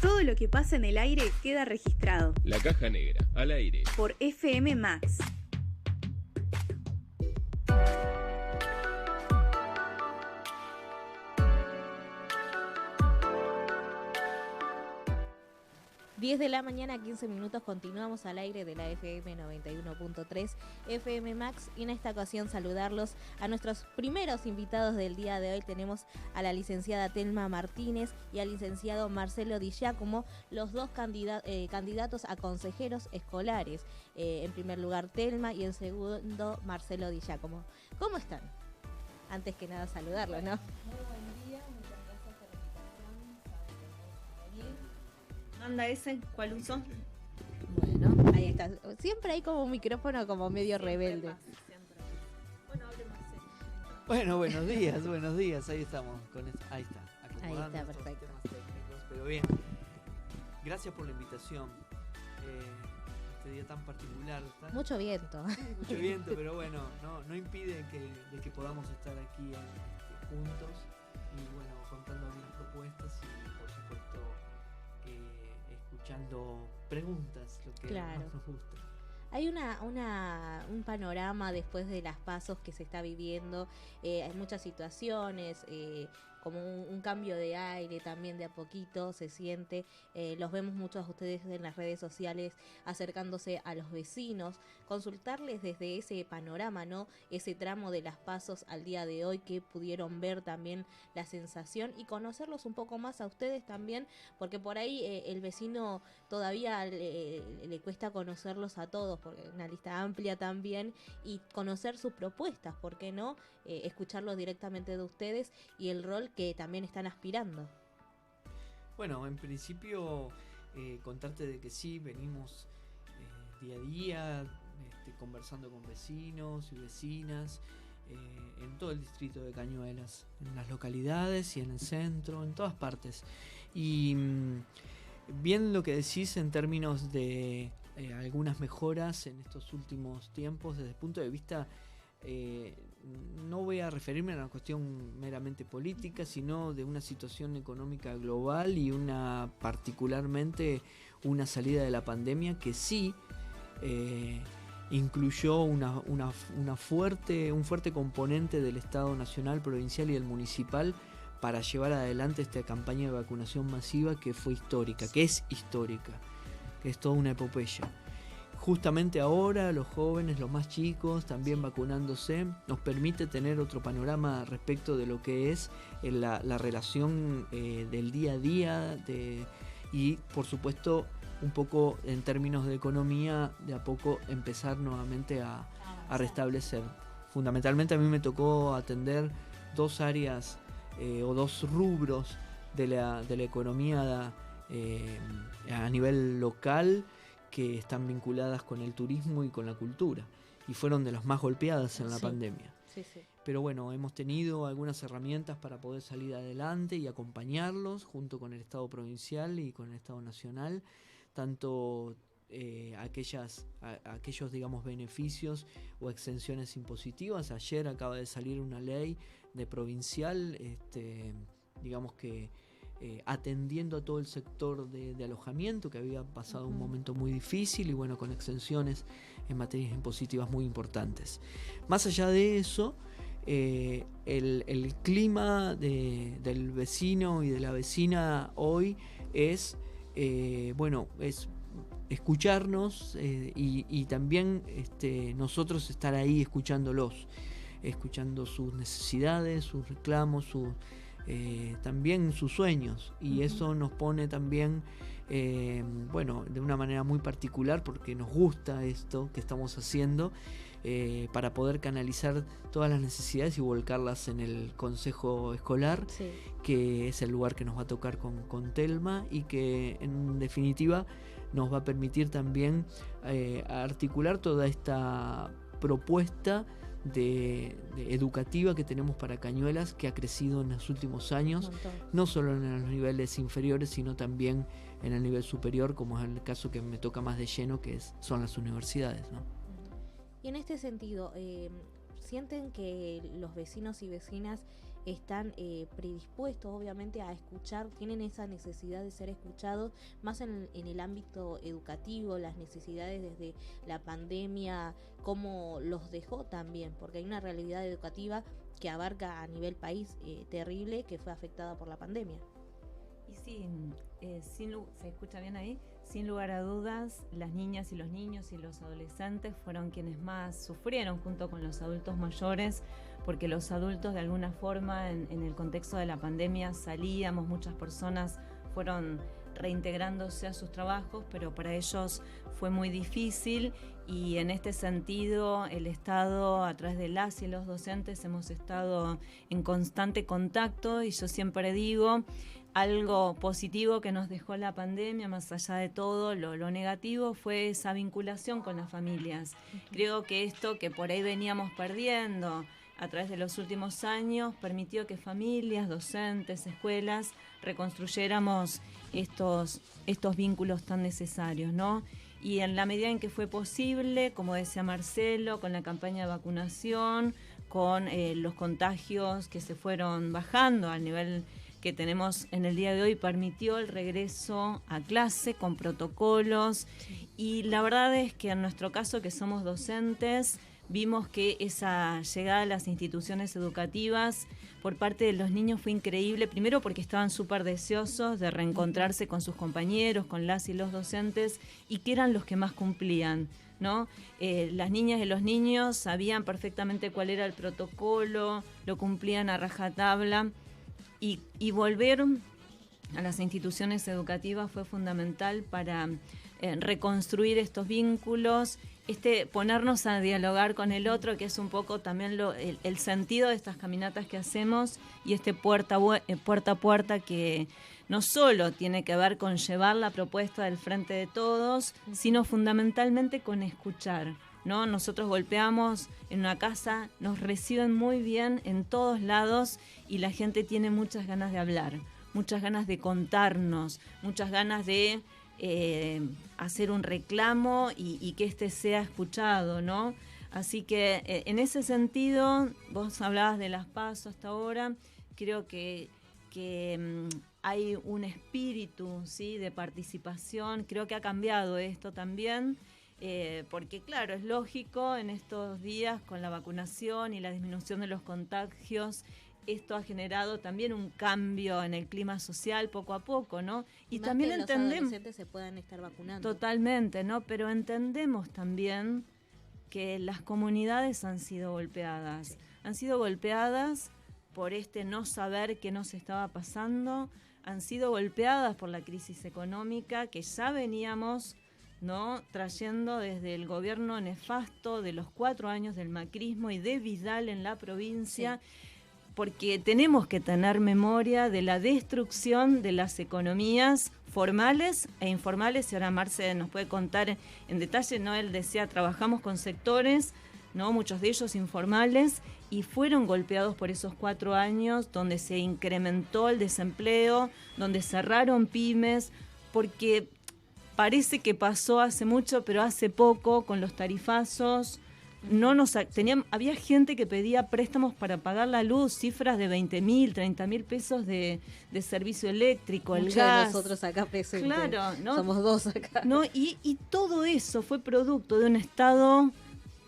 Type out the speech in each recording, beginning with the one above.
Todo lo que pasa en el aire queda registrado. La Caja Negra, al aire. Por FM Max. Diez de la mañana, 15 minutos, continuamos al aire de la FM 91.3 FM Max y en esta ocasión saludarlos a nuestros primeros invitados del día de hoy. Tenemos a la licenciada Telma Martínez y al licenciado Marcelo Di Giacomo, los dos candidatos a consejeros escolares. En primer lugar Telma y en segundo Marcelo Di Giacomo. ¿Cómo están? Antes que nada saludarlos, ¿no? Muy buen día, muchas gracias por la invitación. Saben que me gusta venir. ¿Anda ese? ¿Cuál uso? Bueno, ahí está. Siempre hay como un micrófono como medio rebelde. Bueno, hable más. Bueno, buenos días, ahí estamos. Ahí está, acomodando Ahí está, estos perfecto. temas técnicos, pero bien. Gracias por la invitación. Este día tan particular. Mucho viento. Mucho viento, pero bueno, no impide de que podamos estar aquí juntos y bueno, contando algunas propuestas y por supuesto escuchando preguntas, lo que Claro. más nos gusta. Hay un panorama después de las pasos que se está viviendo, hay muchas situaciones, como un cambio de aire también de a poquito se siente, los vemos muchos a ustedes en las redes sociales acercándose a los vecinos, consultarles desde ese panorama, ¿no? Ese tramo de las pasos al día de hoy que pudieron ver también la sensación y conocerlos un poco más a ustedes también, porque por ahí el vecino todavía le cuesta conocerlos a todos, porque es una lista amplia también, y conocer sus propuestas, ¿por qué no? Escucharlos directamente de ustedes y el rol que también están aspirando. Bueno, en principio contarte de que sí, venimos día a día conversando con vecinos y vecinas en todo el distrito de Cañuelas, en las localidades y en el centro, en todas partes. Y bien lo que decís en términos de algunas mejoras en estos últimos tiempos desde el punto de vista, no voy a referirme a una cuestión meramente política, sino de una situación económica global y particularmente una salida de la pandemia que sí incluyó un fuerte componente del Estado nacional, provincial y el municipal para llevar adelante esta campaña de vacunación masiva que fue histórica, que es toda una epopeya. Justamente ahora los jóvenes, los más chicos, también vacunándose, nos permite tener otro panorama respecto de lo que es la relación del día a día y por supuesto un poco en términos de economía, de a poco empezar nuevamente a restablecer. Fundamentalmente a mí me tocó atender dos áreas o dos rubros de la economía a nivel local, que están vinculadas con el turismo y con la cultura, y fueron de las más golpeadas en la pandemia. Sí. Pero bueno, hemos tenido algunas herramientas para poder salir adelante y acompañarlos junto con el Estado provincial y con el Estado nacional, tanto aquellos digamos beneficios o exenciones impositivas. Ayer acaba de salir una ley de provincial, digamos que atendiendo a todo el sector de alojamiento que había pasado un momento muy difícil y bueno, con exenciones en materias impositivas muy importantes. Más allá de eso, el clima del vecino y de la vecina hoy es escucharnos y también nosotros estar ahí escuchándolos, escuchando sus necesidades, sus reclamos, también sus sueños, y eso nos pone también de una manera muy particular, porque nos gusta esto que estamos haciendo para poder canalizar todas las necesidades y volcarlas en el consejo escolar, sí, que es el lugar que nos va a tocar con Telma y que en definitiva nos va a permitir también articular toda esta propuesta educativa que tenemos para Cañuelas, que ha crecido en los últimos años, no solo en los niveles inferiores, sino también en el nivel superior, como es el caso que me toca más de lleno, que son las universidades, ¿no? Y en este sentido, ¿sienten que los vecinos y vecinas están predispuestos obviamente a escuchar, tienen esa necesidad de ser escuchados, más en el ámbito educativo, las necesidades desde la pandemia, cómo los dejó también, porque hay una realidad educativa que abarca a nivel país terrible, que fue afectada por la pandemia. Y sí, ¿se escucha bien ahí? Sin lugar a dudas, las niñas y los niños y los adolescentes fueron quienes más sufrieron junto con los adultos mayores, porque los adultos de alguna forma en el contexto de la pandemia salíamos, muchas personas fueron reintegrándose a sus trabajos, pero para ellos fue muy difícil, y en este sentido el Estado, a través de las y los docentes, hemos estado en constante contacto, y yo siempre digo, algo positivo que nos dejó la pandemia, más allá de todo lo negativo, fue esa vinculación con las familias. Creo que esto que por ahí veníamos perdiendo a través de los últimos años permitió que familias, docentes, escuelas reconstruyéramos estos vínculos tan necesarios, ¿no? Y en la medida en que fue posible, como decía Marcelo, con la campaña de vacunación, con los contagios que se fueron bajando al nivel que tenemos en el día de hoy, permitió el regreso a clase con protocolos, y la verdad es que en nuestro caso, que somos docentes, vimos que esa llegada a las instituciones educativas por parte de los niños fue increíble, primero porque estaban súper deseosos de reencontrarse con sus compañeros, con las y los docentes, y que eran los que más cumplían, ¿no? Las niñas y los niños sabían perfectamente cuál era el protocolo, lo cumplían a rajatabla, y volver a las instituciones educativas fue fundamental para reconstruir estos vínculos, ponernos a dialogar con el otro, que es un poco también el sentido de estas caminatas que hacemos, y puerta a puerta, que no solo tiene que ver con llevar la propuesta del Frente de Todos, sino fundamentalmente con escuchar, ¿no? Nosotros golpeamos en una casa, nos reciben muy bien en todos lados, y la gente tiene muchas ganas de hablar, muchas ganas de contarnos, muchas ganas de hacer un reclamo y que sea escuchado, ¿no? Así que en ese sentido, vos hablabas de las PASO hasta ahora, creo que hay un espíritu, ¿sí?, de participación. Creo que ha cambiado esto también, porque claro, es lógico, en estos días con la vacunación y la disminución de los contagios, esto ha generado también un cambio en el clima social poco a poco, ¿no? Y más también que entendemos los adolescentes se puedan estar vacunando. Totalmente, ¿no? Pero entendemos también que las comunidades han sido golpeadas. Sí. Han sido golpeadas por no saber qué nos estaba pasando, han sido golpeadas por la crisis económica que ya veníamos, ¿no?, trayendo desde el gobierno nefasto de los 4 años del macrismo y de Vidal en la provincia. Sí. Porque tenemos que tener memoria de la destrucción de las economías formales e informales, y ahora Marce nos puede contar en detalle, ¿no? Él decía, trabajamos con sectores, ¿no?, muchos de ellos informales, y fueron golpeados por esos 4 años donde se incrementó el desempleo, donde cerraron pymes, porque parece que pasó hace mucho, pero hace poco con los tarifazos. Había gente que pedía préstamos para pagar la luz, cifras de 20.000, 30.000 pesos de servicio eléctrico, el Muchos gas. de nosotros acá presentes. Claro, ¿no? Somos 2 acá. ¿No? Y todo eso fue producto de un Estado,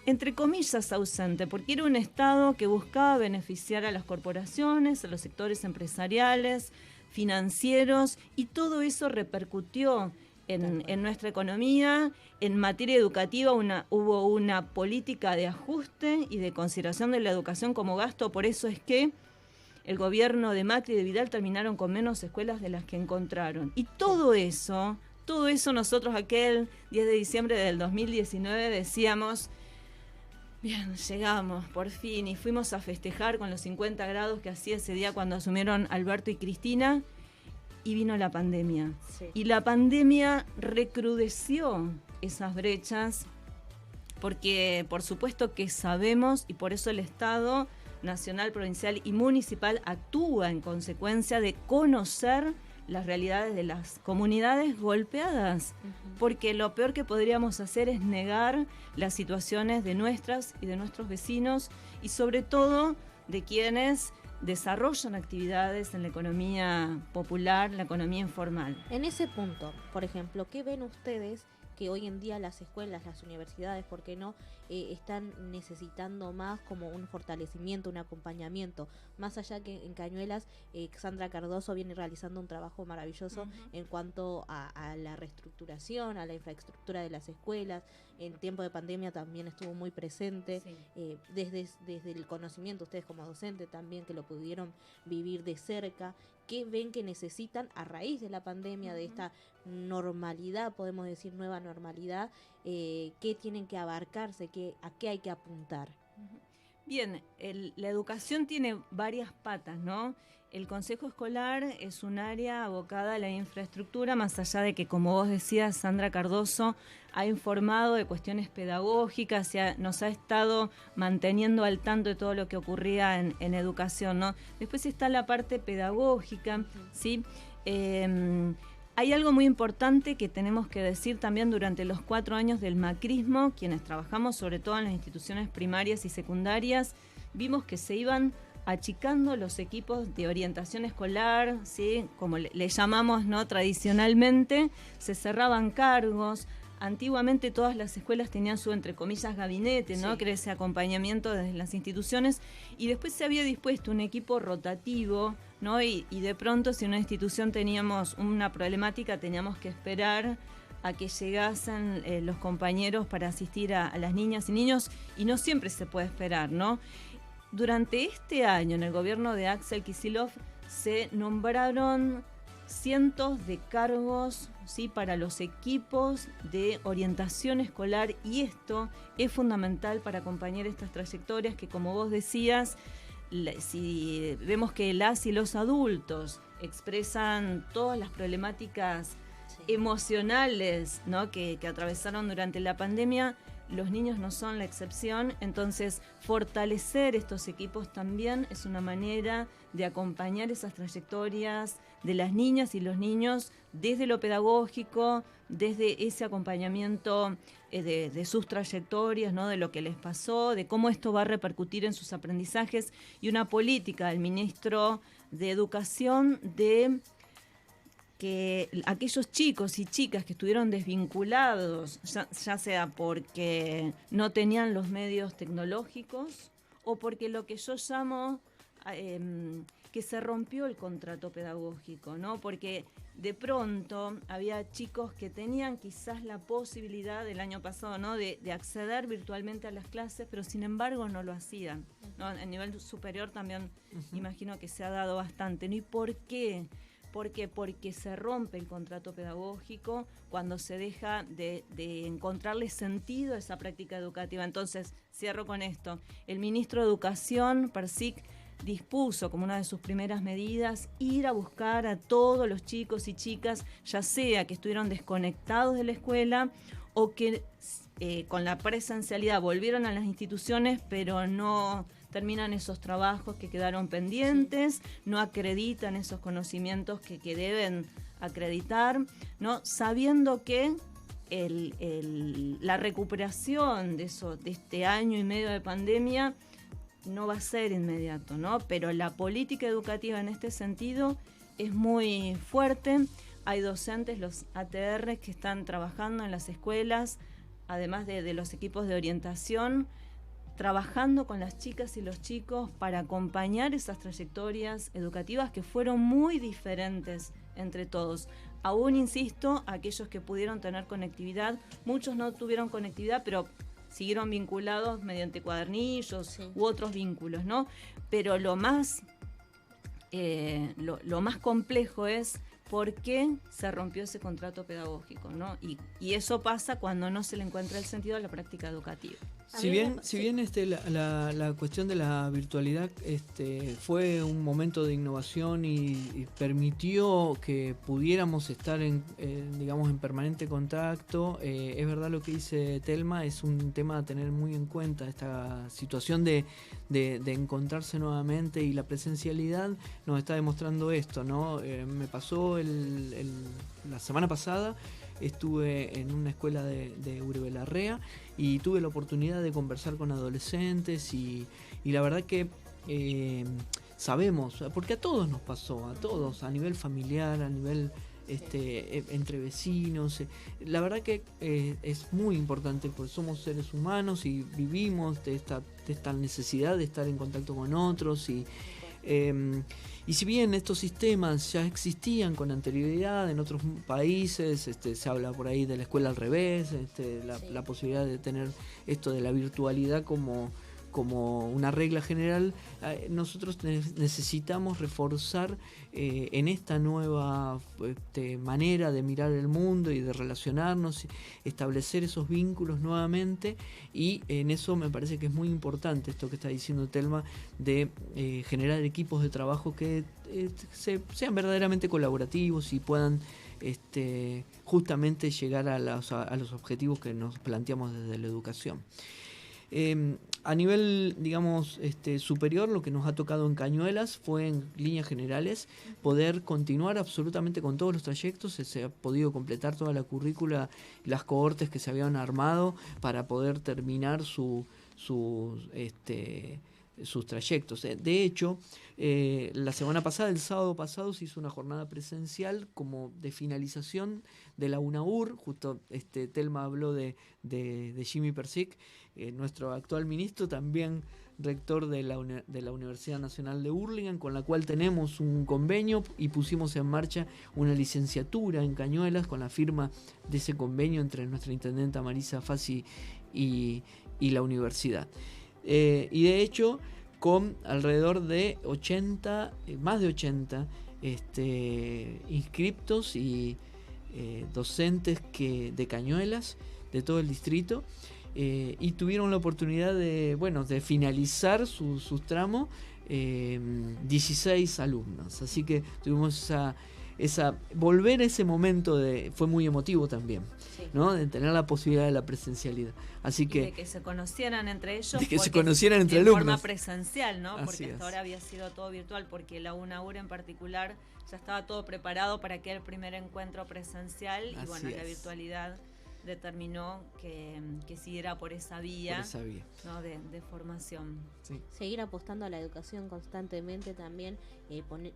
entre comillas, ausente, porque era un Estado que buscaba beneficiar a las corporaciones, a los sectores empresariales, financieros, y todo eso repercutió en nuestra economía. En materia educativa hubo una política de ajuste y de consideración de la educación como gasto. Por eso es que el gobierno de Macri y de Vidal terminaron con menos escuelas de las que encontraron. Y todo eso nosotros aquel 10 de diciembre del 2019 decíamos, bien, llegamos, por fin, y fuimos a festejar con los 50 grados que hacía ese día cuando asumieron Alberto y Cristina, y vino la pandemia. Sí. Y la pandemia recrudeció esas brechas, porque por supuesto que sabemos, y por eso el Estado nacional, provincial y municipal actúa en consecuencia de conocer las realidades de las comunidades golpeadas, porque lo peor que podríamos hacer es negar las situaciones de nuestras y de nuestros vecinos, y sobre todo de quienes desarrollan actividades en la economía popular, la economía informal. En ese punto, por ejemplo, ¿qué ven ustedes que hoy en día las escuelas, las universidades, ¿por qué no?, están necesitando más como un fortalecimiento, un acompañamiento? Más allá que en Cañuelas, Sandra Cardoso viene realizando un trabajo maravilloso en cuanto a la reestructuración, a la infraestructura de las escuelas. En tiempo de pandemia también estuvo muy presente, Sí. desde el conocimiento, ustedes como docentes también que lo pudieron vivir de cerca. ¿Qué ven que necesitan a raíz de la pandemia, de esta normalidad, podemos decir nueva normalidad? ¿Qué tienen que abarcarse? ¿A qué hay que apuntar? Bien, la educación tiene varias patas, ¿no? El consejo escolar es un área abocada a la infraestructura, más allá de que, como vos decías, Sandra Cardoso ha informado de cuestiones pedagógicas, nos ha estado manteniendo al tanto de todo lo que ocurría en educación, ¿no? Después está la parte pedagógica, ¿sí? Hay algo muy importante que tenemos que decir también durante los 4 años del macrismo, quienes trabajamos sobre todo en las instituciones primarias y secundarias, vimos que se iban achicando los equipos de orientación escolar, ¿sí?, como le llamamos, ¿no?, tradicionalmente, se cerraban cargos. Antiguamente todas las escuelas tenían su, entre comillas, gabinete, ¿no?, que era ese acompañamiento desde las instituciones, y después se había dispuesto un equipo rotativo, ¿no?, y de pronto si en una institución teníamos una problemática teníamos que esperar a que llegasen los compañeros para asistir a las niñas y niños, y no siempre se puede esperar, ¿no? Durante este año, en el gobierno de Axel Kicillof, se nombraron cientos de cargos, ¿sí?, para los equipos de orientación escolar, y esto es fundamental para acompañar estas trayectorias que, como vos decías, si vemos que las y los adultos expresan todas las problemáticas emocionales, ¿no?, que atravesaron durante la pandemia, los niños no son la excepción. Entonces, fortalecer estos equipos también es una manera de acompañar esas trayectorias de las niñas y los niños desde lo pedagógico, desde ese acompañamiento de sus trayectorias, ¿no?, de lo que les pasó, de cómo esto va a repercutir en sus aprendizajes, y una política del ministro de Educación de que aquellos chicos y chicas que estuvieron desvinculados, ya sea porque no tenían los medios tecnológicos o porque lo que yo llamo que se rompió el contrato pedagógico, ¿no? Porque de pronto había chicos que tenían quizás la posibilidad del año pasado, ¿no?, de acceder virtualmente a las clases, pero sin embargo no lo hacían, ¿no? A nivel superior también imagino que se ha dado bastante, ¿no? ¿Y por qué? ¿Por qué? Porque se rompe el contrato pedagógico cuando se deja de encontrarle sentido a esa práctica educativa. Entonces, cierro con esto. El ministro de Educación, Persic, dispuso como una de sus primeras medidas ir a buscar a todos los chicos y chicas, ya sea que estuvieron desconectados de la escuela o que con la presencialidad volvieron a las instituciones, pero no terminan esos trabajos que quedaron pendientes, no acreditan esos conocimientos que deben acreditar, ¿no? Sabiendo que la recuperación de este año y medio de pandemia no va a ser inmediato, ¿no? Pero la política educativa en este sentido es muy fuerte. Hay docentes, los ATR, que están trabajando en las escuelas, además de los equipos de orientación, trabajando con las chicas y los chicos para acompañar esas trayectorias educativas que fueron muy diferentes entre todos. Aún insisto, aquellos que pudieron tener conectividad, muchos no tuvieron conectividad, pero siguieron vinculados mediante cuadernillos u otros vínculos, ¿no? Pero lo más complejo es por qué se rompió ese contrato pedagógico, ¿no? Y eso pasa cuando no se le encuentra el sentido a la práctica educativa. Si bien la cuestión de la virtualidad fue un momento de innovación y permitió que pudiéramos estar en permanente contacto, es verdad lo que dice Telma, es un tema a tener muy en cuenta, esta situación de encontrarse nuevamente, y la presencialidad nos está demostrando esto, ¿no? Me pasó la semana pasada. Estuve en una escuela de Uribe Larrea y tuve la oportunidad de conversar con adolescentes y la verdad que sabemos, porque a todos nos pasó, a todos, a nivel familiar, a nivel entre vecinos. La verdad que es muy importante, porque somos seres humanos y vivimos de esta necesidad de estar en contacto con otros y si bien estos sistemas ya existían con anterioridad en otros países, se habla por ahí de la escuela al revés, la posibilidad de tener esto de la virtualidad como una regla general, nosotros necesitamos reforzar en esta nueva manera de mirar el mundo y de relacionarnos, establecer esos vínculos nuevamente, y en eso me parece que es muy importante esto que está diciendo Telma, de generar equipos de trabajo que sean verdaderamente colaborativos y puedan justamente llegar a los objetivos que nos planteamos desde la educación. A nivel, digamos, superior, lo que nos ha tocado en Cañuelas fue, en líneas generales, poder continuar absolutamente con todos los trayectos. Se ha podido completar toda la currícula, las cohortes que se habían armado para poder terminar sus trayectos. De hecho, la semana pasada, el sábado pasado, se hizo una jornada presencial como de finalización de la UNAUR. Justo Telma habló de Jimmy Persic, nuestro actual ministro, también rector de la Universidad Nacional de Hurlingham, con la cual tenemos un convenio y pusimos en marcha una licenciatura en Cañuelas con la firma de ese convenio entre nuestra intendenta Marisa Fassi y la universidad. Y de hecho, con alrededor de 80, más de 80 inscriptos y docentes de Cañuelas, de todo el distrito, y tuvieron la oportunidad de finalizar sus tramos 16 alumnos. Así que tuvimos volver a ese momento fue muy emotivo también, sí, ¿no? De tener la posibilidad de la presencialidad. Así que de que se conocieran entre ellos, de que se conocieran entre alumnos de forma presencial, ¿no? Así porque hasta ahora había sido todo virtual, porque la UNAUR en particular ya estaba todo preparado para que el primer encuentro presencial, y bueno, la virtualidad determinó que siguiera por esa vía, ¿no? de formación. Sí. Seguir apostando a la educación constantemente también,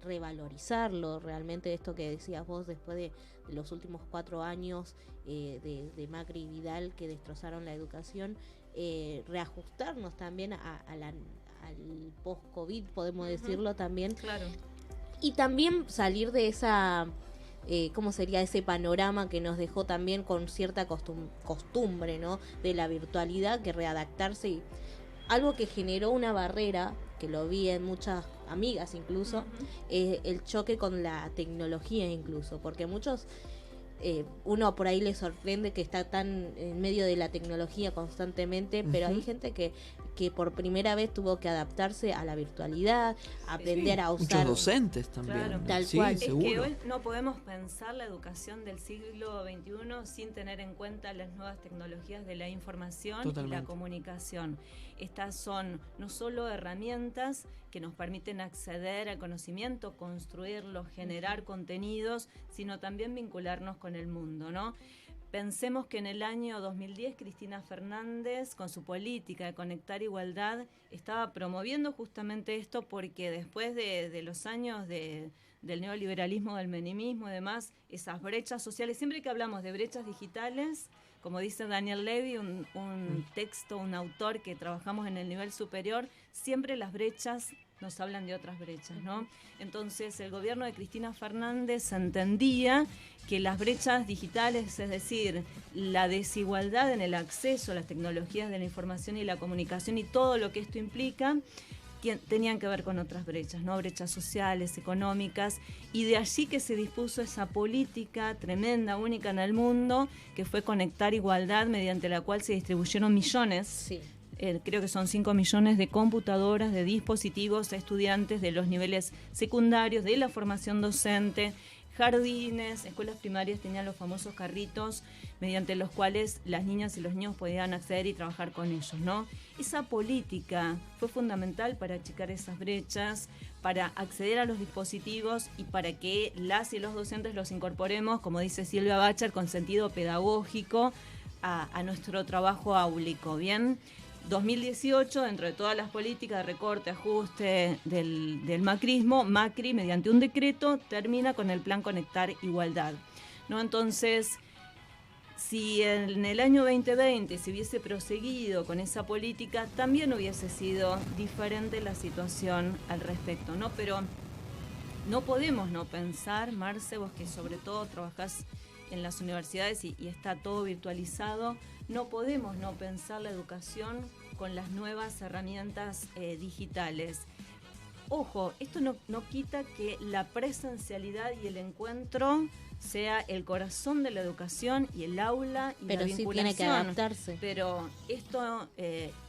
revalorizarlo realmente, esto que decías vos, después de los últimos 4 años de Macri y Vidal, que destrozaron la educación, reajustarnos también al post-COVID, podemos decirlo también. Claro. Y también salir de esa... ¿cómo sería ese panorama que nos dejó también con cierta costumbre, ¿no? De la virtualidad, que readaptarse, y algo que generó una barrera, que lo vi en muchas amigas incluso, el choque con la tecnología incluso, porque muchos, uno por ahí le sorprende que está tan en medio de la tecnología constantemente, pero hay gente que por primera vez tuvo que adaptarse a la virtualidad, aprender a usar. Muchos docentes también. Claro. Tal cual. Es que hoy no podemos pensar la educación del siglo XXI sin tener en cuenta las nuevas tecnologías de la información. Totalmente. Y la comunicación. Estas son no solo herramientas que nos permiten acceder al conocimiento, construirlo, generar contenidos, sino también vincularnos con el mundo, ¿no? Pensemos que en el año 2010 Cristina Fernández, con su política de conectar igualdad, estaba promoviendo justamente esto, porque después de los años del neoliberalismo, del menemismo y demás, esas brechas sociales, siempre que hablamos de brechas digitales, como dice Daniel Levy, un texto, un autor que trabajamos en el nivel superior, siempre las brechas nos hablan de otras brechas, ¿no? Entonces el gobierno de Cristina Fernández entendía que las brechas digitales, es decir, la desigualdad en el acceso a las tecnologías de la información y la comunicación y todo lo que esto implica, tenían que ver con otras brechas, ¿no? Brechas sociales, económicas, y de allí que se dispuso esa política tremenda, única en el mundo, que fue Conectar Igualdad, mediante la cual se distribuyeron millones. Sí. Creo que son 5 millones de computadoras, de dispositivos a estudiantes de los niveles secundarios, de la formación docente, jardines, escuelas primarias tenían los famosos carritos mediante los cuales las niñas y los niños podían acceder y trabajar con ellos, ¿no? Esa política fue fundamental para achicar esas brechas, para acceder a los dispositivos y para que las y los docentes los incorporemos, como dice Silvia Bacher, con sentido pedagógico a nuestro trabajo áulico, ¿bien? 2018, dentro de todas las políticas de recorte, ajuste del macrismo, Macri, mediante un decreto, termina con el Plan Conectar Igualdad, ¿no? Entonces, si en el año 2020 se hubiese proseguido con esa política, también hubiese sido diferente la situación al respecto, ¿no? Pero no podemos no pensar, Marce, vos que sobre todo trabajás en las universidades y está todo virtualizado, no podemos no pensar la educación con las nuevas herramientas digitales. Ojo, esto no quita que la presencialidad y el encuentro sea el corazón de la educación y el aula y pero la sí vinculación. tiene que adaptarse. Pero esto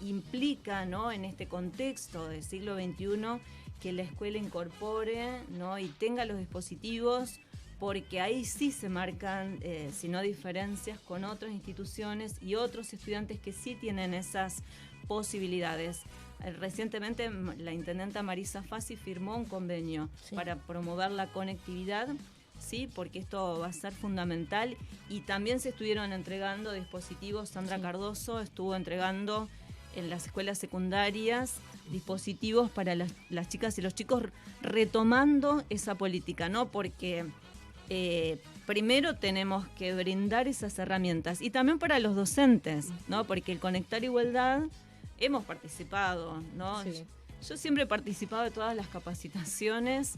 implica, ¿no?, en este contexto del siglo XXI, que la escuela incorpore, ¿no?, y tenga los dispositivos, porque ahí sí se marcan, si no diferencias, con otras instituciones y otros estudiantes que sí tienen esas posibilidades. Recientemente la intendenta Marisa Fassi firmó un convenio para promover la conectividad, sí, porque esto va a ser fundamental, y también se estuvieron entregando dispositivos. Sandra Cardoso estuvo entregando en las escuelas secundarias dispositivos para las chicas y los chicos, retomando esa política, ¿no? Porque primero tenemos que brindar esas herramientas, y también para los docentes, ¿no? Porque el Conectar Igualdad hemos participado, ¿no? Sí. Yo siempre he participado de todas las capacitaciones,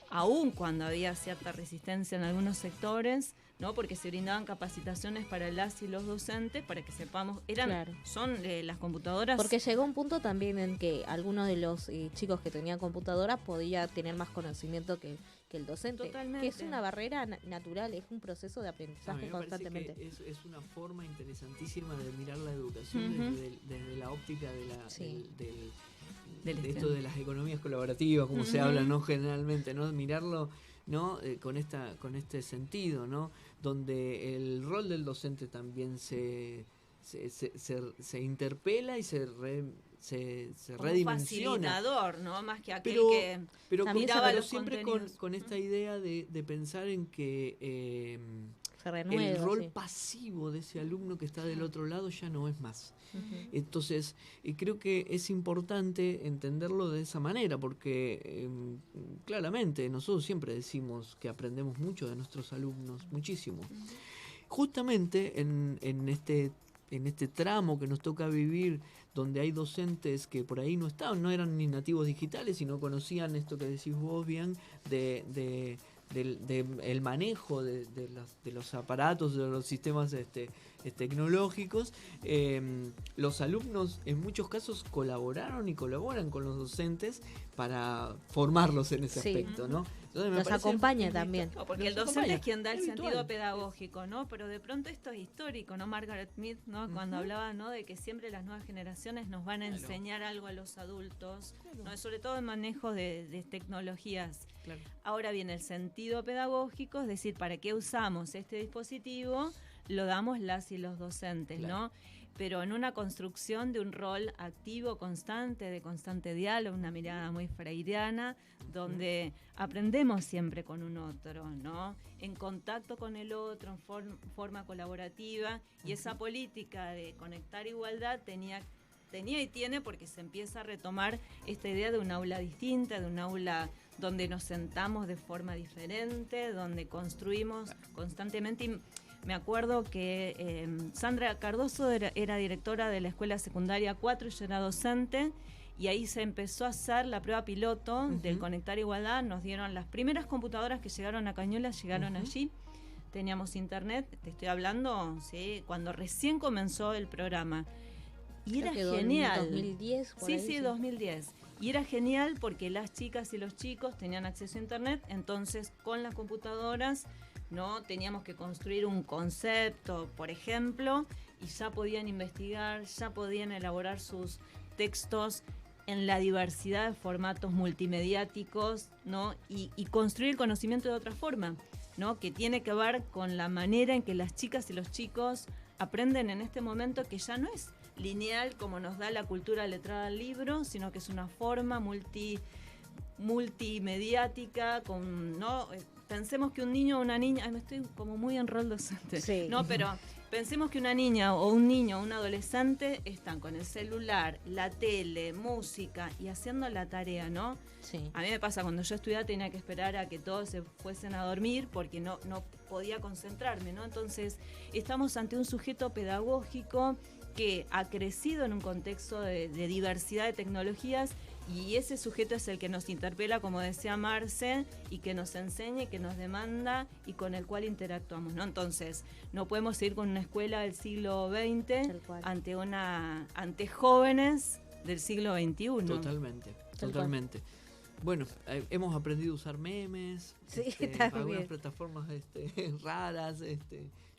aún cuando había cierta resistencia en algunos sectores, ¿no? Porque se brindaban capacitaciones para las y los docentes, para que sepamos, son las computadoras. Porque llegó un punto también en que algunos de los chicos que tenían computadoras podía tener más conocimiento que el docente. Totalmente. Que es una barrera natural, es un proceso de aprendizaje Me constantemente. parece que es una forma interesantísima de mirar la educación desde la óptica de esto de las economías colaborativas, como se habla, ¿no?, generalmente, ¿no? Mirarlo, ¿no?, con este sentido, ¿no?, donde el rol del docente también se interpela y se redimensiona. Facilitador, ¿no? Más que aquel pero miraba los siempre con esta idea de pensar en que se renueva, el rol pasivo de ese alumno que está del otro lado ya no es más. Entonces, creo que es importante entenderlo de esa manera, porque claramente nosotros siempre decimos que aprendemos mucho de nuestros alumnos, muchísimo. Justamente en este tramo que nos toca vivir, donde hay docentes que por ahí no eran ni nativos digitales y no conocían esto que decís vos bien, el manejo de los aparatos, de los sistemas tecnológicos, los alumnos en muchos casos colaboraron y colaboran con los docentes para formarlos en ese aspecto, ¿no? Entonces, nos acompaña también. No, porque el docente es quien da el sentido pedagógico, ¿no? Pero de pronto esto es histórico, ¿no? Margaret Mead, ¿no? Cuando hablaba, ¿no?, de que siempre las nuevas generaciones nos van a enseñar algo a los adultos, ¿no? Sobre todo en manejo de tecnologías. Claro. Ahora bien, el sentido pedagógico, es decir, ¿para qué usamos este dispositivo? Lo damos las y los docentes, ¿no? Pero en una construcción de un rol activo, constante, de constante diálogo, una mirada muy freiriana, donde aprendemos siempre con un otro, ¿no? En contacto con el otro, en forma colaborativa, y esa política de conectar igualdad tenía y tiene, porque se empieza a retomar esta idea de un aula distinta, de un aula donde nos sentamos de forma diferente, donde construimos constantemente. Y me acuerdo que Sandra Cardoso era directora de la escuela secundaria 4 y yo era docente, y ahí se empezó a hacer la prueba piloto del Conectar Igualdad. Nos dieron las primeras computadoras que llegaron a Cañuelas, llegaron allí. Teníamos internet, te estoy hablando, ¿sí?, cuando recién comenzó el programa. Y era genial. 2010, por ahí, 2010. Y era genial porque las chicas y los chicos tenían acceso a internet, entonces con las computadoras, ¿no?, teníamos que construir un concepto, por ejemplo, y ya podían investigar, ya podían elaborar sus textos en la diversidad de formatos multimediáticos, ¿no?, y construir el conocimiento de otra forma, ¿no?, que tiene que ver con la manera en que las chicas y los chicos aprenden en este momento, que ya no es lineal como nos da la cultura letrada del libro, sino que es una forma multimediática, ¿no? Pensemos que un niño o una niña, me estoy como muy en rol docente, Sí. no, pero pensemos que una niña o un niño o un adolescente están con el celular, la tele, música y haciendo la tarea, ¿no? Sí. A mí me pasa, cuando yo estudiaba tenía que esperar a que todos se fuesen a dormir porque no podía concentrarme, ¿no? Entonces, estamos ante un sujeto pedagógico que ha crecido en un contexto de diversidad de tecnologías, y ese sujeto es el que nos interpela, como decía Marce, y que nos enseña, y que nos demanda y con el cual interactuamos, ¿no? Entonces, no podemos seguir con una escuela del siglo XX Tal cual. ante jóvenes del siglo XXI. Totalmente, Tal totalmente. Bueno, hemos aprendido a usar memes, Sí, algunas también. plataformas raras,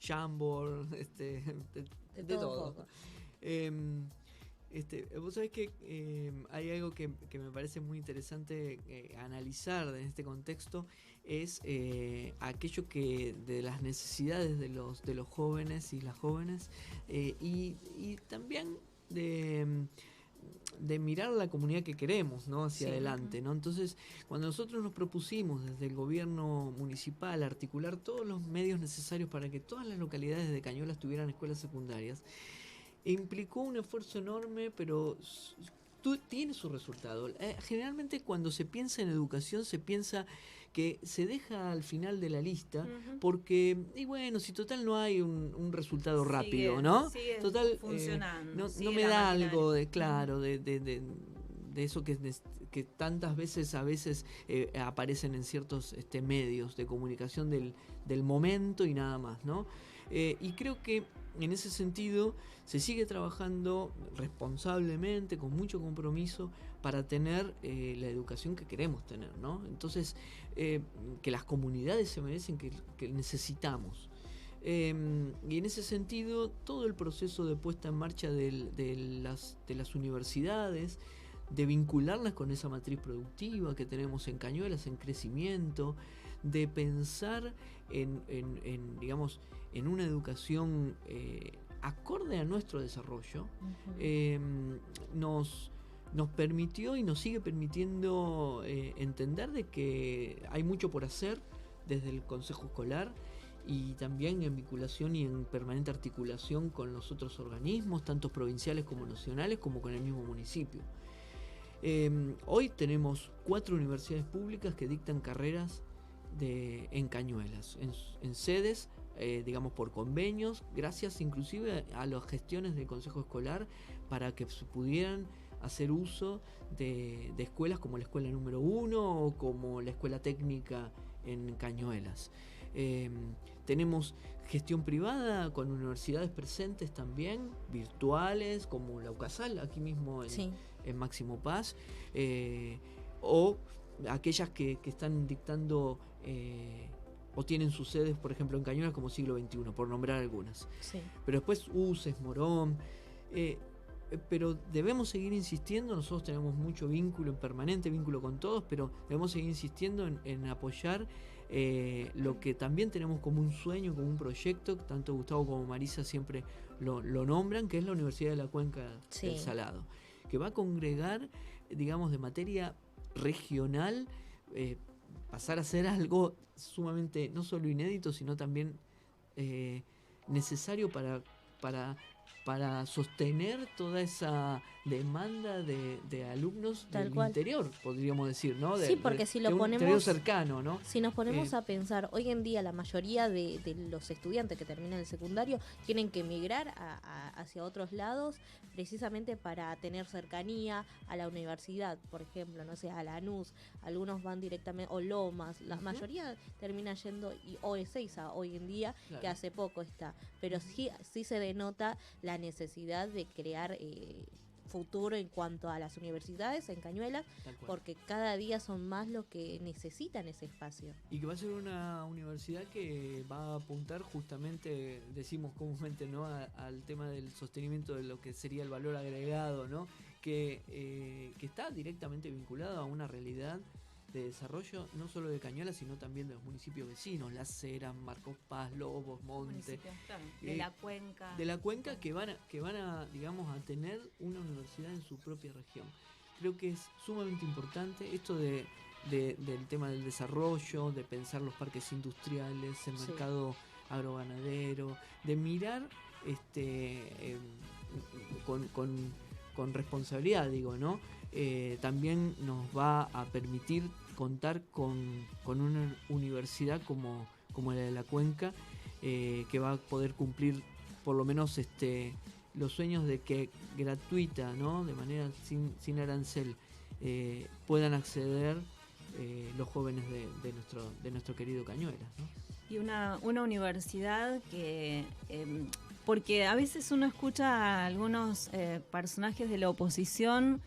Jamboard, de todo un todo. poco. Vos sabés que hay algo que me parece muy interesante analizar en este contexto, es aquello que de las necesidades de los jóvenes y las jóvenes, y también de mirar la comunidad que queremos, ¿no? Hacia Sí. adelante, ¿no? Entonces, cuando nosotros nos propusimos desde el gobierno municipal articular todos los medios necesarios para que todas las localidades de Cañuelas tuvieran escuelas secundarias, implicó un esfuerzo enorme, pero tiene su resultado. Generalmente cuando se piensa en educación se piensa que se deja al final de la lista, Ujú. porque, y bueno, si total no hay un resultado rápido, Sigue- ¿no? sigue Total, funcionando, no sigue me la da maquinaria. algo de claro, de eso que tantas veces aparecen en ciertos medios de comunicación del momento y nada más, ¿no? Y creo que en ese sentido se sigue trabajando responsablemente, con mucho compromiso, para tener la educación que queremos tener, ¿no? Entonces, que las comunidades se merecen, que necesitamos. Y en ese sentido, todo el proceso de puesta en marcha de las universidades, de vincularlas con esa matriz productiva que tenemos en Cañuelas, en crecimiento, de pensar digamos, en una educación acorde a nuestro desarrollo, nos permitió y nos sigue permitiendo entender de que hay mucho por hacer desde el Consejo Escolar, y también en vinculación y en permanente articulación con los otros organismos, tanto provinciales como nacionales, como con el mismo municipio. Hoy tenemos 4 universidades públicas que dictan carreras en Cañuelas, en sedes, digamos por convenios, gracias inclusive a las gestiones del Consejo Escolar, para que se pudieran hacer uso de escuelas como la escuela número 1 o como la escuela técnica en Cañuelas. Tenemos gestión privada con universidades presentes también, virtuales, como la UCASAL, aquí mismo en Máximo Paz, o aquellas que están dictando o tienen sus sedes, por ejemplo, en Cañuelas, como Siglo XXI, por nombrar algunas. Sí. Pero después UCES, Morón, pero debemos seguir insistiendo. Nosotros tenemos mucho vínculo, en permanente vínculo con todos, pero debemos seguir insistiendo en apoyar lo que también tenemos como un sueño, como un proyecto, tanto Gustavo como Marisa siempre lo nombran, que es la Universidad de la Cuenca del Salado, que va a congregar, digamos, de materia regional, pasar a ser algo sumamente no solo inédito, sino también necesario para sostener toda esa demanda de alumnos Tal del cual. interior, podríamos decir, ¿no? Sí, porque si lo de un ponemos- interior cercano, ¿no? Si nos ponemos a pensar, hoy en día la mayoría de los estudiantes que terminan el secundario tienen que emigrar hacia otros lados precisamente para tener cercanía a la universidad, por ejemplo, no sé, a Lanús, algunos van directamente, o Lomas, la mayoría termina yendo, o Ezeiza hoy en día, Claro. que hace poco está, pero sí se denota la necesidad de crear futuro en cuanto a las universidades en Cañuelas, Tal cual. porque cada día son más los que necesitan ese espacio. Y que va a ser una universidad que va a apuntar justamente, decimos comúnmente, ¿no? Al tema del sostenimiento de lo que sería el valor agregado, ¿no? Que está directamente vinculado a una realidad de desarrollo no solo de Cañuelas, sino también de los municipios vecinos, Las Heras, Marcos Paz, Lobos, Monte, Municipios, claro, de la cuenca. de la cuenca, que van a digamos, a tener una universidad en su propia región. creo que es sumamente importante esto del tema del desarrollo, de pensar los parques industriales, el Sí. mercado agroganadero, de mirar con responsabilidad, digo, ¿no? También nos va a permitir contar con una universidad como la de la Cuenca, que va a poder cumplir por lo menos los sueños de que gratuita, ¿no? De manera sin arancel, puedan acceder los jóvenes de nuestro querido Cañuelas, ¿no? Y una universidad que, porque a veces uno escucha a algunos personajes de la oposición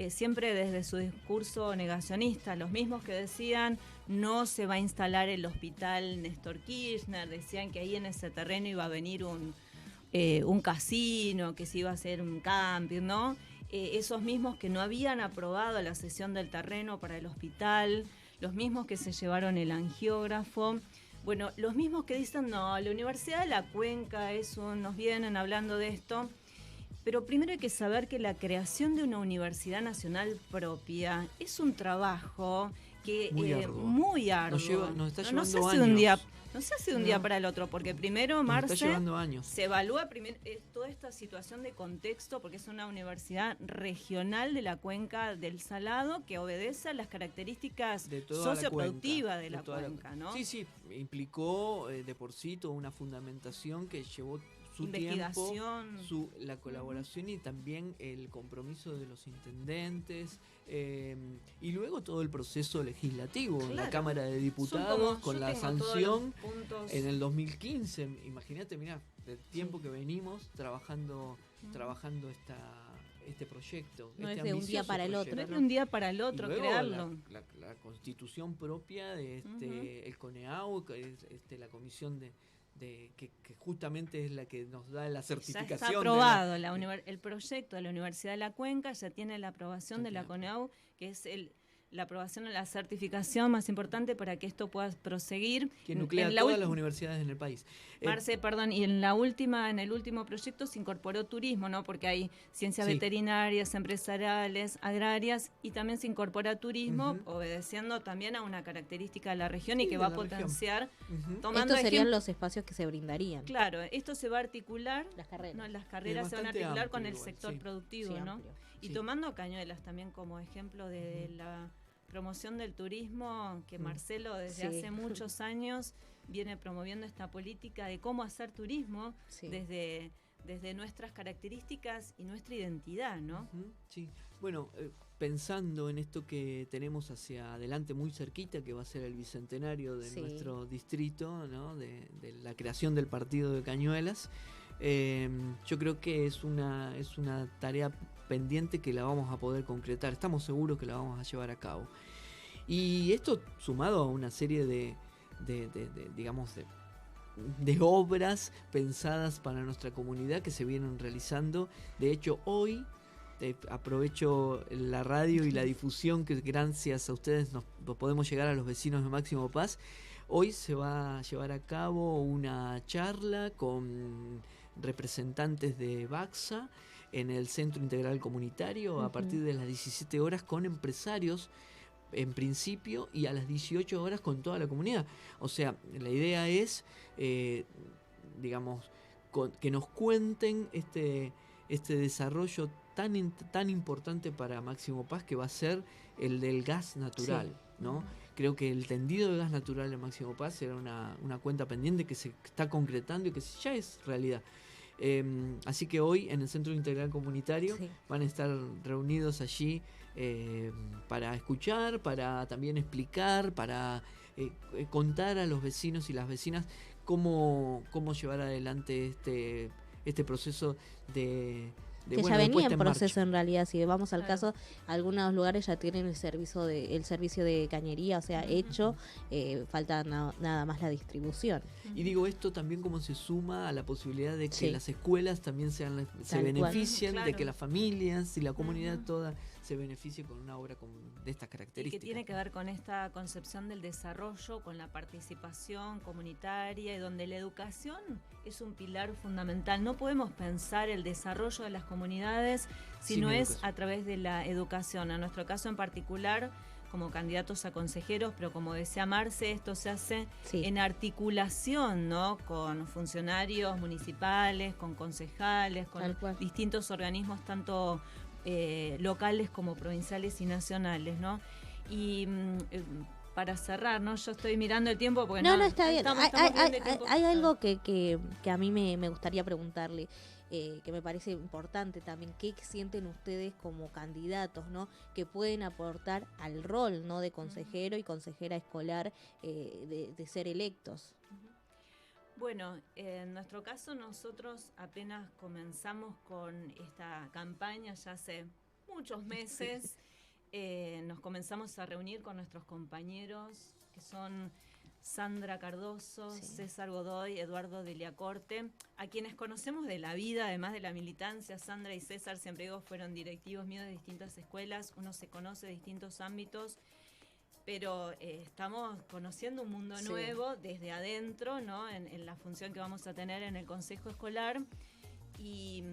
siempre desde su discurso negacionista, los mismos que decían no se va a instalar el hospital Néstor Kirchner, decían que ahí en ese terreno iba a venir un casino, que se iba a hacer un camping, ¿no? Esos mismos que no habían aprobado la cesión del terreno para el hospital, los mismos que se llevaron el angiógrafo. Bueno, los mismos que dicen, no, la Universidad de la Cuenca, nos vienen hablando de esto, pero primero hay que saber que la creación de una universidad nacional propia es un trabajo que muy arduo. Nos está no se llevando hace de un día, años. no se hace de un día para el otro, porque primero, Nos está Marce, llevando años. se evalúa toda esta situación de contexto, porque es una universidad regional de la Cuenca del Salado que obedece a las características De toda la socioproductivas cuenca, de la toda cuenca, ¿no? Sí, implicó de por sí toda una fundamentación que llevó su Investigación. tiempo, la colaboración y también el compromiso de los intendentes, y luego todo el proceso legislativo en la Claro. Cámara de Son Diputados como- con yo la tengo todos sanción los puntos. en el 2015. Imagínate, mira, del tiempo que venimos trabajando este proyecto. No este es de un día ambicioso para el otro, proyecto. No es de un día para el Y otro luego crearlo. la constitución propia de el CONEAU, que es la comisión que justamente es la que nos da la Ya certificación. está aprobado el proyecto de la Universidad de la Cuenca, ya tiene la aprobación Ya de la tiene CONEAU, que es la aprobación de la certificación más importante para que esto pueda proseguir. que nuclea En la todas ulti- las universidades en el país. Marce, perdón, y en el último proyecto se incorporó turismo, ¿no? Porque hay ciencias Sí. veterinarias, empresariales, agrarias, y también se incorpora turismo, Ujú. obedeciendo también a una característica de la región y Sí, que de va a la región. potenciar, Ujú. tomando Estos serían ejem- los espacios que se brindarían. Claro, esto se va a articular, Las carreras. no, las carreras se van a bastante articular con amplio el igual, sector sí. productivo, Sí, ¿no? amplio. Y Sí. tomando Cañuelas también como ejemplo de Ujú. la promoción del turismo, que Marcelo desde Sí. hace muchos años viene promoviendo esta política de cómo hacer turismo Sí. desde nuestras características y nuestra identidad, ¿no? Ujú, sí. Bueno, pensando en esto que tenemos hacia adelante muy cerquita, que va a ser el bicentenario de Sí. nuestro distrito, ¿no? de la creación del partido de Cañuelas, yo creo que es una tarea pendiente que la vamos a poder concretar. Estamos seguros que la vamos a llevar a cabo. Y esto sumado a una serie de obras pensadas para nuestra comunidad que se vienen realizando. De hecho, hoy aprovecho la radio y la difusión que gracias a ustedes nos podemos llegar a los vecinos de Máximo Paz. Hoy se va a llevar a cabo una charla con representantes de Baxa en el Centro Integral Comunitario a partir de las 17 horas con empresarios en principio y a las 18 horas con toda la comunidad. O sea, la idea es, que nos cuenten este desarrollo tan importante para Máximo Paz, que va a ser el del gas natural, Sí. ¿no? Creo que el tendido de gas natural en Máximo Paz era una cuenta pendiente que se está concretando y que ya es realidad. Así que hoy en el Centro Integral Comunitario Sí. van a estar reunidos allí para escuchar, para también explicar, para contar a los vecinos y las vecinas cómo llevar adelante este proceso de Que ya de venía puesta en marcha. proceso en realidad. Si vamos al Claro. caso, algunos lugares ya tienen el servicio de cañería, o sea, hecho, falta nada más la distribución. Y digo esto también como se suma a la posibilidad de que Sí. las escuelas también se Tal cual. beneficien, Claro. de que las familias y la comunidad toda se beneficie con una obra de estas Y características. que tiene que ver con esta concepción del desarrollo, con la participación comunitaria y donde la educación es un pilar fundamental. No podemos pensar el desarrollo de las comunidades si Sin no es educación. a través de la educación. En nuestro caso en particular, como candidatos a consejeros, pero como decía Marce, esto se hace Sí. en articulación, ¿no? Con funcionarios municipales, con concejales, con Tal cual. distintos organismos, tanto locales como provinciales y nacionales, ¿no? Y para cerrar, ¿no? Yo estoy mirando el tiempo porque No, está bien. estamos Hay bien de tiempo. hay algo que a mí me gustaría preguntarle, que me parece importante también. ¿Qué sienten ustedes como candidatos, ¿no? Que pueden aportar al rol, ¿no? De consejero y consejera escolar, de ser electos. Bueno, en nuestro caso nosotros apenas comenzamos con esta campaña ya hace muchos meses. Nos comenzamos a reunir con nuestros compañeros, que son Sandra Cardoso, Sí. César Godoy, Eduardo Deliacorte, a quienes conocemos de la vida, además de la militancia. Sandra y César, siempre digo, fueron directivos míos de distintas escuelas, uno se conoce de distintos ámbitos, pero estamos conociendo un mundo Sí. nuevo desde adentro, ¿no? En la función que vamos a tener en el Consejo Escolar. Y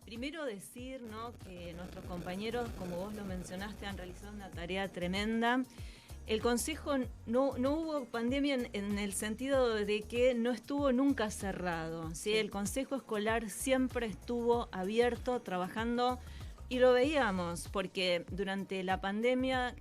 primero decir, ¿no? Que nuestros compañeros, como vos lo mencionaste, han realizado una tarea tremenda. El Consejo no hubo pandemia en el sentido de que no estuvo nunca cerrado, ¿sí? El Consejo Escolar siempre estuvo abierto, trabajando, y lo veíamos, porque durante la pandemia,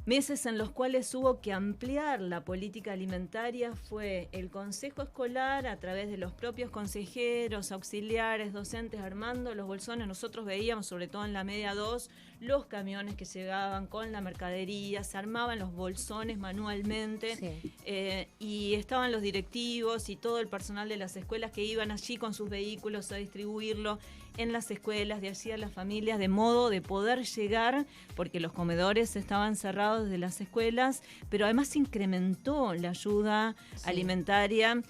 meses en los cuales hubo que ampliar la política alimentaria, fue el Consejo Escolar a través de los propios consejeros, auxiliares, docentes armando los bolsones. Nosotros veíamos, sobre todo en la media 2, los camiones que llegaban con la mercadería, se armaban los bolsones manualmente. Sí. Y estaban los directivos y todo el personal de las escuelas que iban allí con sus vehículos a distribuirlo en las escuelas, de allí a las familias, de modo de poder llegar, porque los comedores estaban cerrados de las escuelas, pero además se incrementó la ayuda Sí. alimentaria,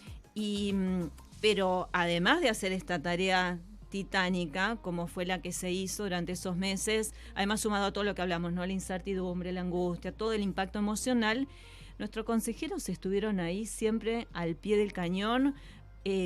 pero además de hacer esta tarea titánica, como fue la que se hizo durante esos meses, además sumado a todo lo que hablamos, ¿no? La incertidumbre, la angustia, todo el impacto emocional, nuestros consejeros estuvieron ahí siempre al pie del cañón,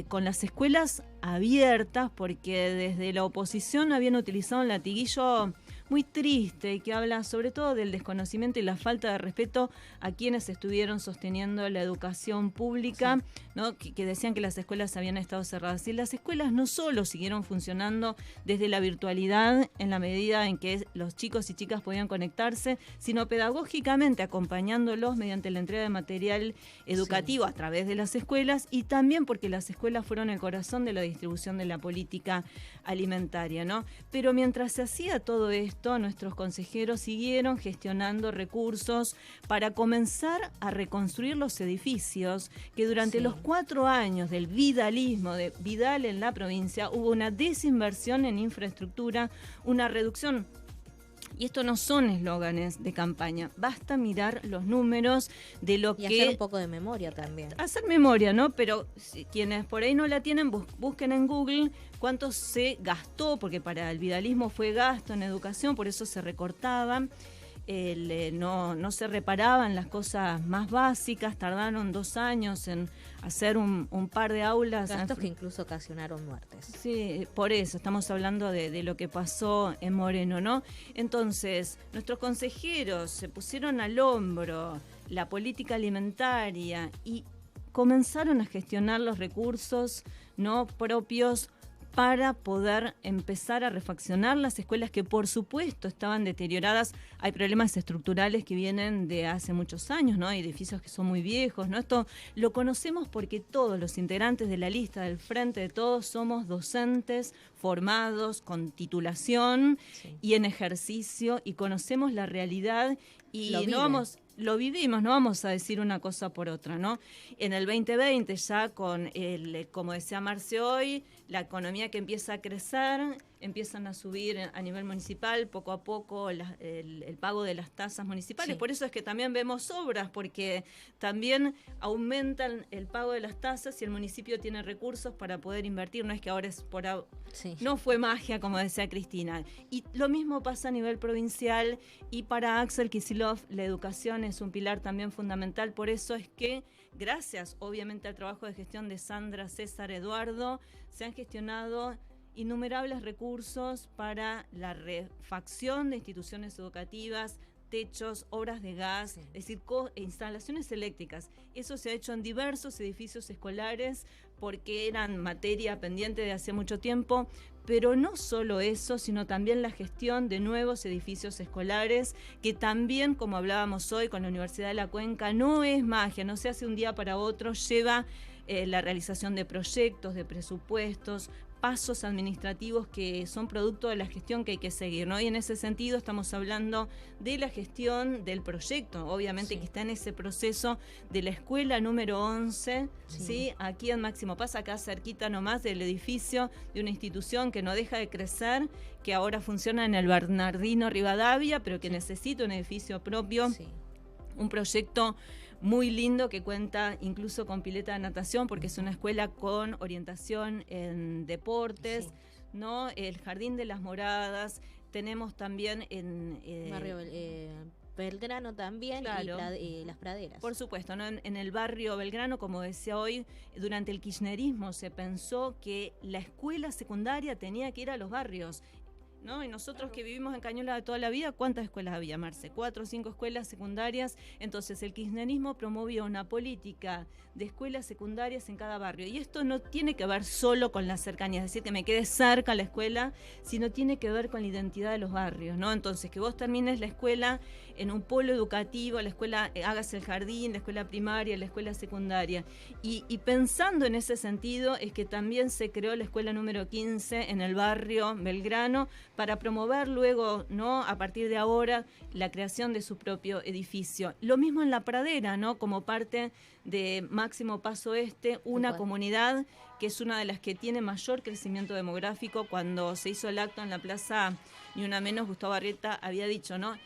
con las escuelas abiertas, porque desde la oposición habían utilizado un latiguillo muy triste y que habla sobre todo del desconocimiento y la falta de respeto a quienes estuvieron sosteniendo la educación pública, sí, ¿no? Que decían que las escuelas habían estado cerradas. Y las escuelas no solo siguieron funcionando desde la virtualidad en la medida en que los chicos y chicas podían conectarse, sino pedagógicamente acompañándolos mediante la entrega de material educativo, sí, a través de las escuelas, y también porque las escuelas fueron el corazón de la distribución de la política alimentaria, ¿no? Pero mientras se hacía todo esto, nuestros consejeros siguieron gestionando recursos para comenzar a reconstruir los edificios que durante, sí, los 4 años del vidalismo de Vidal en la provincia hubo una desinversión en infraestructura, una reducción. Y esto no son eslóganes de campaña, basta mirar los números de lo y que... hacer un poco de memoria también. Hacer memoria, ¿no? Pero quienes por ahí no la tienen, busquen en Google cuánto se gastó, porque para el vidalismo fue gasto en educación, por eso se recortaban, no se reparaban las cosas más básicas, tardaron 2 años en hacer un par de aulas. Gastos que incluso ocasionaron muertes. Sí, por eso estamos hablando de lo que pasó en Moreno, ¿no? Entonces, nuestros consejeros se pusieron al hombro la política alimentaria y comenzaron a gestionar los recursos, ¿no?, propios para poder empezar a refaccionar las escuelas que por supuesto estaban deterioradas. Hay problemas estructurales que vienen de hace muchos años, ¿no? Hay edificios que son muy viejos, ¿no? Esto lo conocemos porque todos los integrantes de la lista del Frente de Todos somos docentes formados con titulación, sí, y en ejercicio, y conocemos la realidad y lo vivimos, no vamos a decir una cosa por otra, ¿no? En el 2020 ya con, como decía Marce hoy, la economía que empieza a crecer, empiezan a subir a nivel municipal poco a poco el pago de las tasas municipales. Sí. Por eso es que también vemos obras, porque también aumentan el pago de las tasas y el municipio tiene recursos para poder invertir. No es que ahora es Sí. no fue magia, como decía Cristina. Y lo mismo pasa a nivel provincial, y para Axel Kicillof la educación es un pilar también fundamental. Por eso es que, gracias obviamente al trabajo de gestión de Sandra, César, Eduardo, se han gestionado innumerables recursos para la refacción de instituciones educativas, techos, obras de gas, Sí. es decir, instalaciones eléctricas. Eso se ha hecho en diversos edificios escolares porque eran materia pendiente de hace mucho tiempo, pero no solo eso, sino también la gestión de nuevos edificios escolares, que también, como hablábamos hoy con la Universidad de la Cuenca, no es magia, no se hace un día para otro, lleva la realización de proyectos, de presupuestos, pasos administrativos que son producto de la gestión que hay que seguir, ¿no? Y en ese sentido estamos hablando de la gestión del proyecto, obviamente, Sí. que está en ese proceso de la escuela número 11, Sí. ¿sí? Aquí en Máximo Paz, acá cerquita nomás del edificio de una institución que no deja de crecer, que ahora funciona en el Bernardino Rivadavia, pero que necesita un edificio propio, Sí. un proyecto muy lindo que cuenta incluso con pileta de natación, porque es una escuela con orientación en deportes, Sí. ¿no? El Jardín de las Moradas, tenemos también en Barrio Belgrano también, Claro. y Las Praderas. por supuesto, ¿no? En el barrio Belgrano, como decía hoy, durante el kirchnerismo se pensó que la escuela secundaria tenía que ir a los barrios, ¿no? Y nosotros que vivimos en Cañuelas de toda la vida, ¿cuántas escuelas había, Marce? 4 o 5 escuelas secundarias. Entonces el kirchnerismo promovió una política de escuelas secundarias en cada barrio. Y esto no tiene que ver solo con la cercanía, es decir, que me quede cerca la escuela, sino tiene que ver con la identidad de los barrios, ¿no? Entonces, que vos termines la escuela en un polo educativo, la escuela, hagas el jardín, la escuela primaria, la escuela secundaria. Y pensando en ese sentido es que también se creó la escuela número 15 en el barrio Belgrano, para promover luego, ¿no? A partir de ahora, la creación de su propio edificio. Lo mismo en La Pradera, ¿no? Como parte de Máximo Paz Oeste, una Tal cual. comunidad que es una de las que tiene mayor crecimiento demográfico. Cuando se hizo el acto en la plaza Ni Una Menos, Gustavo Arrieta había dicho, ¿no?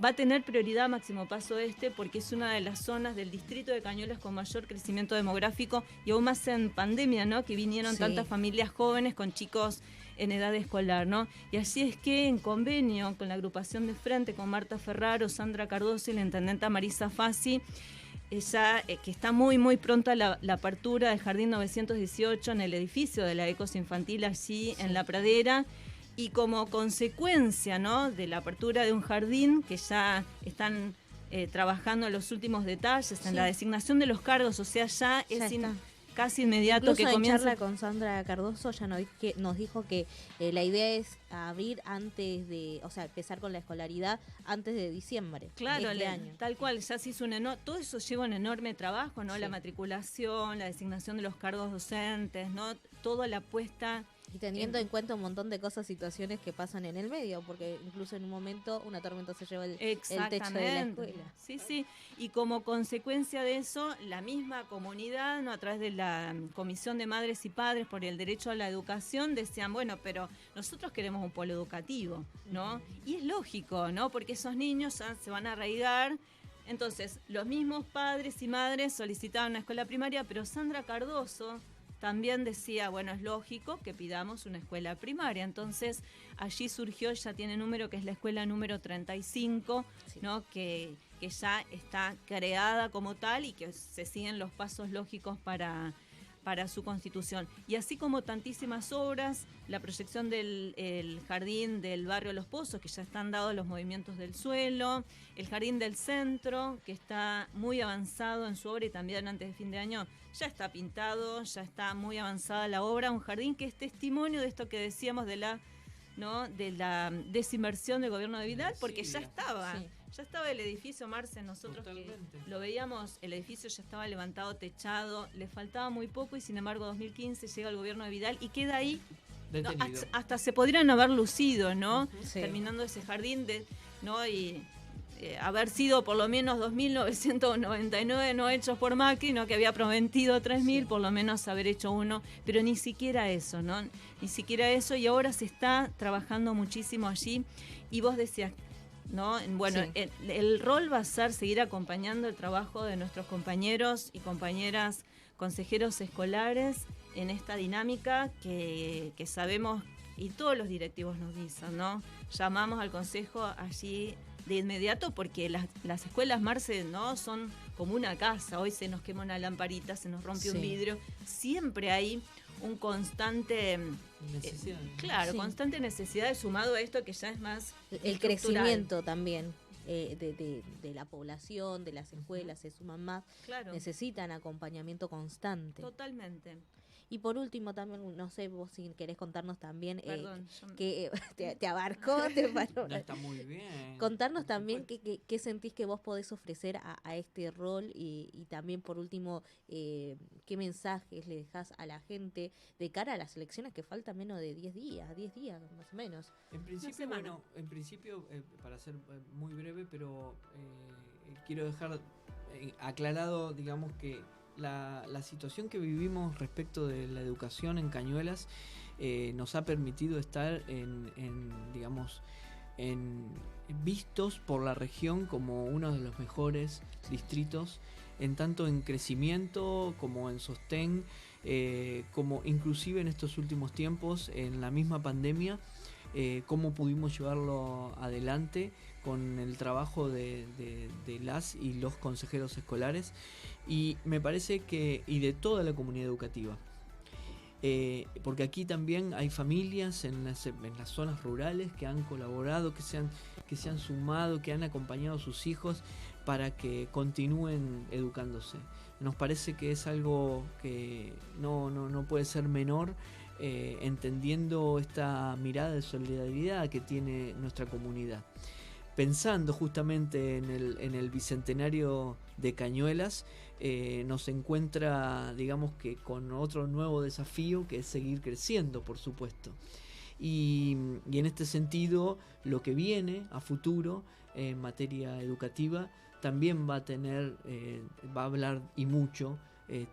Va a tener prioridad Máximo Paz Oeste porque es una de las zonas del distrito de Cañuelas con mayor crecimiento demográfico, y aún más en pandemia, ¿no? Que vinieron Sí. tantas familias jóvenes con chicos en edad escolar, ¿no? Y así es que, en convenio con la agrupación de Frente, con Marta Ferraro, Sandra Cardoso y la intendenta Marisa Fassi, ella, que está muy, muy pronta la apertura del Jardín 918 en el edificio de la Ecos Infantil allí en La Pradera. Y como consecuencia, ¿no? De la apertura de un jardín, que ya están trabajando en los últimos detalles, en Sí. la designación de los cargos, o sea, ya es está. casi inmediato Incluso que en comience. charla con Sandra Cardoso ya nos dijo que la idea es abrir antes de, o sea, empezar con la escolaridad antes de diciembre. Claro, este año. tal cual, ya se hizo todo eso lleva un enorme trabajo, ¿no? Sí. La matriculación, la designación de los cargos docentes, ¿no? Toda la puesta. Y teniendo en cuenta un montón de cosas, situaciones que pasan en el medio, porque incluso en un momento una tormenta se lleva el techo de la escuela. Sí, sí. Y como consecuencia de eso, la misma comunidad, ¿no? A través de la Comisión de Madres y Padres por el Derecho a la Educación, decían, bueno, pero nosotros queremos un polo educativo, ¿no? Y es lógico, ¿no? Porque esos niños ya se van a arraigar. Entonces, los mismos padres y madres solicitaban una escuela primaria, pero Sandra Cardoso también decía, bueno, es lógico que pidamos una escuela primaria. Entonces, allí surgió, ya tiene número, que es la escuela número 35, Sí. ¿no? Que ya está creada como tal y que se siguen los pasos lógicos para su constitución. Y así como tantísimas obras, la proyección del jardín del barrio Los Pozos, que ya están dados los movimientos del suelo, el jardín del centro, que está muy avanzado en su obra y también antes de fin de año ya está pintado, ya está muy avanzada la obra, un jardín que es testimonio de esto que decíamos de la, ¿no? De la desinversión del gobierno de Vidal, porque ya estaba. Sí. Ya estaba el edificio, Marce, nosotros Totalmente. que lo veíamos, el edificio ya estaba levantado, techado, le faltaba muy poco y sin embargo 2015 llega el gobierno de Vidal y queda ahí, ¿no? Detenido. hasta se podrían haber lucido, ¿no? Sí. Terminando ese jardín, ¿no? Y haber sido por lo menos 2.999 no hechos por Macri, ¿no? Que había prometido 3.000, por lo menos haber hecho uno, pero ni siquiera eso, ¿no? Ni siquiera eso, y ahora se está trabajando muchísimo allí, y vos decías, ¿no? Bueno, Sí. el rol va a ser seguir acompañando el trabajo de nuestros compañeros y compañeras consejeros escolares en esta dinámica que sabemos, y todos los directivos nos dicen, ¿no? Llamamos al consejo allí de inmediato porque las escuelas, Marce, ¿no? Son como una casa. Hoy se nos quema una lamparita, se nos rompe un Sí. vidrio. Siempre hay un constante, Necesidad. claro, Sí. constante necesidad, sumado a esto que ya es más El estructural. crecimiento también de la población, de las escuelas, se suman más, Claro, necesitan acompañamiento constante. totalmente. Y por último también, no sé vos si querés contarnos también, Perdón, yo- que te abarcó, te paró. No, está muy bien. Contarnos por también supuesto. qué sentís que vos podés ofrecer a este rol y también por último qué mensajes le dejás a la gente de cara a las elecciones que faltan menos de 10 días más o menos. En principio, semana. bueno, para ser muy breve, pero quiero dejar aclarado, digamos, que la situación que vivimos respecto de la educación en Cañuelas nos ha permitido estar digamos, vistos por la región como uno de los mejores distritos, en tanto en crecimiento como en sostén, como inclusive en estos últimos tiempos, en la misma pandemia, cómo pudimos llevarlo adelante con el trabajo de las y los consejeros escolares, y me parece que, y de toda la comunidad educativa. Porque aquí también hay familias en las zonas rurales que han colaborado, que se han sumado, que han acompañado a sus hijos para que continúen educándose. Nos parece que es algo que no puede ser menor, entendiendo esta mirada de solidaridad que tiene nuestra comunidad. Pensando justamente en el bicentenario de Cañuelas, nos encuentra, digamos, que con otro nuevo desafío, que es seguir creciendo, por supuesto. Y en este sentido, lo que viene a futuro en materia educativa también va a hablar y mucho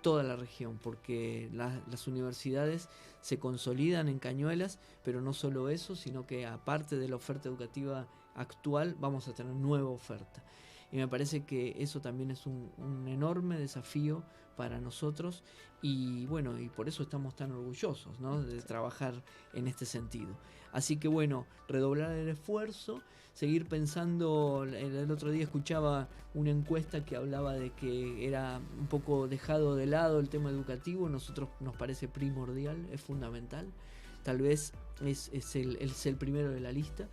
toda la región, porque las universidades se consolidan en Cañuelas, pero no solo eso, sino que aparte de la oferta educativa actual, vamos a tener nueva oferta. Y me parece que eso también es un enorme desafío para nosotros, y bueno, y por eso estamos tan orgullosos, ¿no?, de trabajar en este sentido. Así que bueno, redoblar el esfuerzo, seguir pensando. El otro día escuchaba una encuesta que hablaba de que era un poco dejado de lado el tema educativo. Nosotros nos parece primordial, es fundamental, tal vez es el primero de la lista.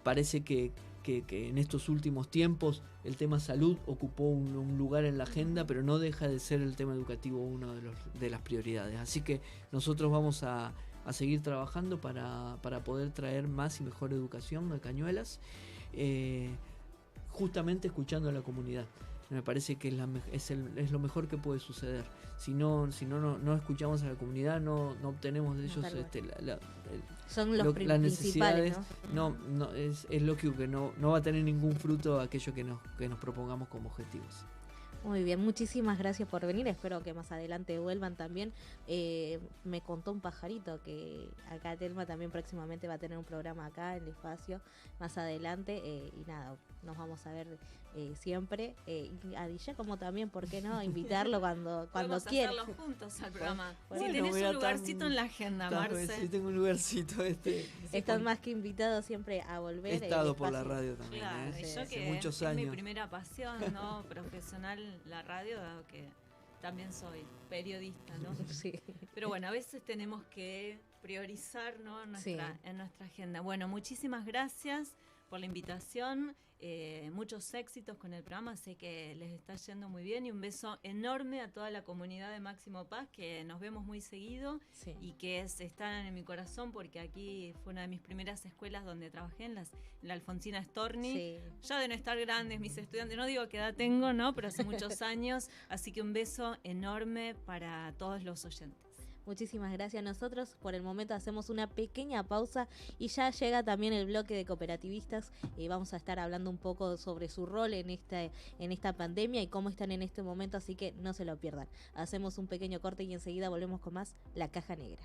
Parece que en estos últimos tiempos el tema salud ocupó un lugar en la agenda, pero no deja de ser el tema educativo uno de las prioridades. Así que nosotros vamos a seguir trabajando para poder traer más y mejor educación de Cañuelas, justamente escuchando a la comunidad. Me parece que es lo mejor que puede suceder. Si no escuchamos a la comunidad, no obtenemos de ellos son los las principales, necesidades. ¿no? Es lógico que no va a tener ningún fruto aquello que nos propongamos como objetivos. Muy bien, muchísimas gracias por venir. Espero que más adelante vuelvan también. Me contó un pajarito que acá Telma también próximamente va a tener un programa acá en el espacio más adelante. Y nada, nos vamos a ver siempre. Y a Giacomo también, ¿por qué no? Invitarlo cuando Podemos quiera. hacerlo juntos al programa. Bueno, si tenés voy a un lugarcito en la agenda, Marce. Sí, tengo un lugarcito. Están más que invitados siempre a volver. He estado el por la espacio. radio también. Claro, y yo Hace que muchos es mi años. primera pasión, ¿no? Profesional, la radio, dado que también soy periodista, ¿no? Sí. Pero bueno, a veces tenemos que priorizar, ¿no?, en nuestra agenda. Bueno, muchísimas gracias por la invitación. Muchos éxitos con el programa, sé que les está yendo muy bien, y un beso enorme a toda la comunidad de Máximo Paz, que nos vemos muy seguido, Sí. y que están en mi corazón, porque aquí fue una de mis primeras escuelas donde trabajé, en la Alfonsina Storni. Sí. Ya deben estar grandes mis estudiantes, no digo qué edad tengo, ¿no?, pero hace muchos años, así que un beso enorme para todos los oyentes. Muchísimas gracias. Nosotros por el momento hacemos una pequeña pausa y ya llega también el bloque de cooperativistas. Vamos a estar hablando un poco sobre su rol en esta pandemia y cómo están en este momento, así que no se lo pierdan. Hacemos un pequeño corte y enseguida volvemos con más La Caja Negra.